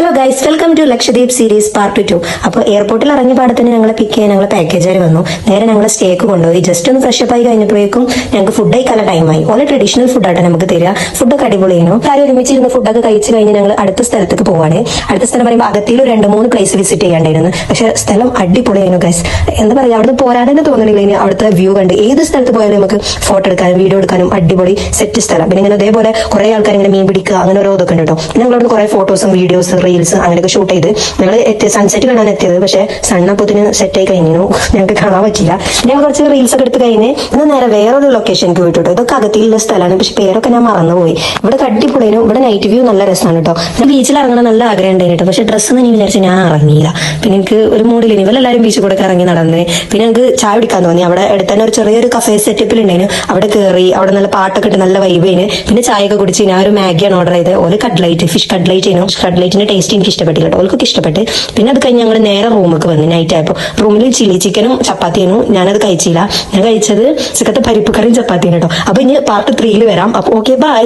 Hello guys, welcome to Lakshadweep series part 2. അപ്പോൾ എയർപോർട്ടിൽ ഇറങ്ങിയ പാടത്തിന് ഞങ്ങളെ പിക്ക് ചെയ്യാൻ ഞങ്ങൾ പാക്കേജുകാർ വന്നു. നേരെ ഞങ്ങൾ സ്റ്റേക്ക് കൊണ്ടുപോയി. ജസ്റ്റ് ഒന്ന് ഫ്രഷ് അപ്പ് ആയി കഴിഞ്ഞപ്പോഴേക്കും ഞങ്ങൾക്ക് ഫുഡ് കഴിക്കാനുള്ള ടൈമായി. ഓരോ ട്രഡീഷണൽ ഫുഡായിട്ട് നമുക്ക് തരിക. ഫുഡൊക്കെ അടിപൊളിയായിരുന്നു. കാര്യം ഒരുമിച്ചിരുന്ന് ഫുഡൊക്കെ കഴിച്ച് കഴിഞ്ഞ് ഞങ്ങൾ അടുത്ത സ്ഥലത്തേക്ക് പോവാണ്. അടുത്ത സ്ഥലം പറയുമ്പോൾ അകത്തിൽ 2-3 പ്ലേസ് വിസിറ്റ് ചെയ്യേണ്ടിയിരുന്നു. പക്ഷേ സ്ഥലം അടിപൊളിയായിരുന്നു ഗൈസ്. എന്താ പറയുക, അവിടുന്ന് പോരാൻ തന്നെ തോന്നുന്നില്ല. ഇനി അവിടുത്തെ വ്യൂ കണ്ട് ഏത് സ്ഥലത്ത് പോയാലും നമുക്ക് ഫോട്ടോ എടുക്കാനും വീഡിയോ എടുക്കാനും അടിപൊളി സെറ്റ് സ്ഥലം. പിന്നെ ഇങ്ങനെ അതേപോലെ കുറെ ആൾക്കാർ ഇങ്ങനെ മീൻ പിടിക്കുക അങ്ങനെ ഓരോ ഇതൊക്കെ ഉണ്ട് കേട്ടോ. ഞങ്ങളവിടെ കുറെ ഫോട്ടോസും വീഡിയോസ് റീൽസ് അങ്ങനെയൊക്കെ ഷൂട്ട് ചെയ്ത് ഞങ്ങൾ സൺസെറ്റ് കാണാൻ എത്തിയത്. പക്ഷെ സണ്ണപ്പത്തിന് സെറ്റ് ആയി കഴിഞ്ഞു, ഞങ്ങൾക്ക് കാണാൻ പറ്റില്ല. ഞങ്ങൾ കുറച്ച് റീൽസ് ഒക്കെ എടുത്ത് കഴിഞ്ഞ് ഇന്ന് നേരെ വേറൊരു ലൊക്കേഷനിലേക്ക് പോയിട്ടോ. ഇതൊക്കെ അകത്തിലുള്ള സ്ഥലമാണ്, പക്ഷെ പേരൊക്കെ ഞാൻ മറന്നുപോയി. ഇവിടെ അടിപൊളിയും ഇവിടെ നൈറ്റ് വ്യൂ നല്ല രസമാണ് കേട്ടോ. ഞാൻ ബീച്ചിൽ ഇറങ്ങണം നല്ല ആഗ്രഹം ഉണ്ടായിരുന്നു കേട്ടോ. പക്ഷെ ഡ്രസ്സ് എന്ന് വിചാരിച്ച് ഞാൻ ഇറങ്ങിയില്ല. പിന്നെ എനിക്ക് ഒരു മൂഡിൽ ഇവരെല്ലാവരും ബീച്ചിൽ കൂടെ ഇറങ്ങി നടന്ന് പിന്നെ എനിക്ക് ചായ പിടിക്കാൻ തോന്നി. അവിടെ അടുത്ത് തന്നെ ഒരു ചെറിയൊരു കഫേ സെറ്റപ്പിൽ ഉണ്ടായിരുന്നു. അവിടെ കയറി അവിടെ നല്ല പാട്ടൊക്കെ ഇട്ട് നല്ല വൈബിന് പിന്നെ ചായയൊക്കെ കുടിച്ച് ഞാൻ ഒരു മാഗിയാണ് ഓർഡർ ചെയ്ത്. ഒരു കട്ട്ലൈറ്റ് ഫിഷ് കട്ട്ലൈറ്റ് ചെയ്യുന്നു. കട്ട്ലൈറ്റിന്റെ ടേസ്റ്റ് എനിക്ക് ഇഷ്ടപ്പെട്ടില്ല കേട്ടോ. ഓൾക്കൊക്കെ ഇഷ്ടപ്പെട്ട്. പിന്നെ അത് കഴിഞ്ഞ് ഞങ്ങൾ നേരെ റൂമൊക്കെ വന്നു. നൈറ്റ് ആയപ്പോൾ റൂമിൽ ചില്ലി ചിക്കനും ചപ്പാത്തിയായിരുന്നു. ഞാനത് കഴിച്ചില്ല. ഞാൻ കഴിച്ചത് ചിക്കത്തെ പരിപ്പ് കറിയും ചപ്പാത്തിയാണ് കേട്ടോ. അപ്പൊ ഇനി പാർട്ട് 3 വരാം. അപ്പൊ ഓക്കെ, ബൈ.